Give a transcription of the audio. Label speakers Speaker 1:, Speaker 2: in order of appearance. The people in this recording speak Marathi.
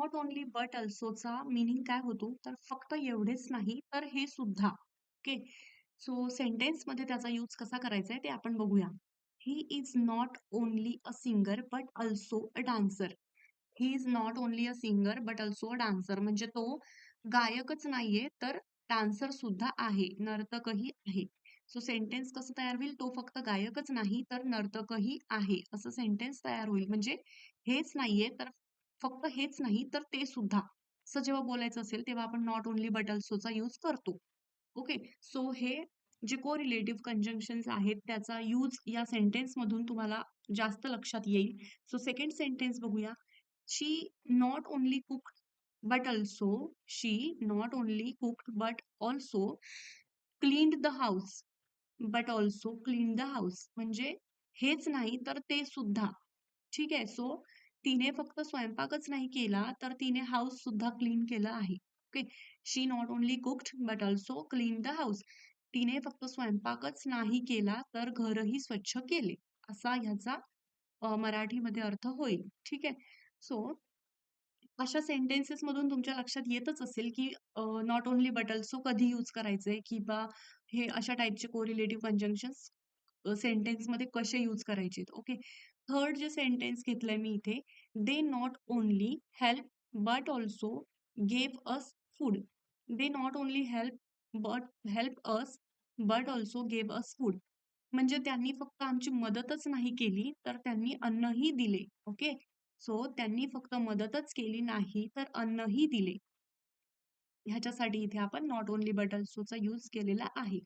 Speaker 1: नॉट ओन्ली बट अल्सोचा मीनिंग काय होतो तर फक्त एवढेच नाही तर हे सुद्धा. ओके. सो सेंटेन्समध्ये त्याचा यूज कसा करायचा आहे ते आपण बघूया. He is not only a singer but also a dancer. He is not only a singer but also a dancer म्हणजे तो गायकच नाहीये तर डान्सर सुद्धा आहे, नर्तकही आहे. सो सेंटेन्स कसं तयार होईल, तो फक्त गायकच नाही तर नर्तकही आहे असं सेंटेन्स तयार होईल. म्हणजे हेच नाहीये तर फक्त हेच नाही तर ते सुद्धा असं जेव्हा बोलायचं असेल तेव्हा आपण नॉट ओन्ली बट अल्सोचा यूज करतो. ओके. सो हे जे कोरिलेटिव्ह कंजंक्शन्स आहेत त्याचा यूज या सेंटेन्स मधून तुम्हाला जास्त लक्षात येईल. सो सेकंड सेंटेन्स बघूया. She not only cooked but also she not only cooked but also cleaned the house. But also clean the house म्हणजे हेच नाही तर ते सुद्धा. ठीक आहे. सो तिने फक्त स्वयंपाकच नाही केला तर तिने हाऊस सुद्धा क्लीन केलं आहे. Okay. She not only cooked but also clean the house. तिने फक्त स्वयंपाकच नाही केला तर घरही स्वच्छ केले. असा ह्याचा मराठीमध्ये अर्थ होईल. ठीक आहे. सो अशा सेंटेन्सेस मधून तुमच्या लक्षात येतच असेल, की नॉट ओन्ली बट अल्सो कधी यूज करायचंय किंवा हे अशा टाइपचे कोरिलेटिव्ह कंजंक्शन्स सेंटेन्समध्ये कसे यूज करायचे. ओके. थर्ड जे सेंटेन्स घेतलंय मी इथे, they not only help but also gave us food. They not only help us but also gave us food. म्हणजे त्यांनी फक्त आमची मदतच नाही केली, तर त्यांनी अन्नही दिले. ओके. सो त्यांनी फक्त मदतच केली नाही, तर अन्नही दिले. ह्याच्यासाठी इथे आपण नॉट ओन्ली बट अल्सोचा यूज केलेला आहे.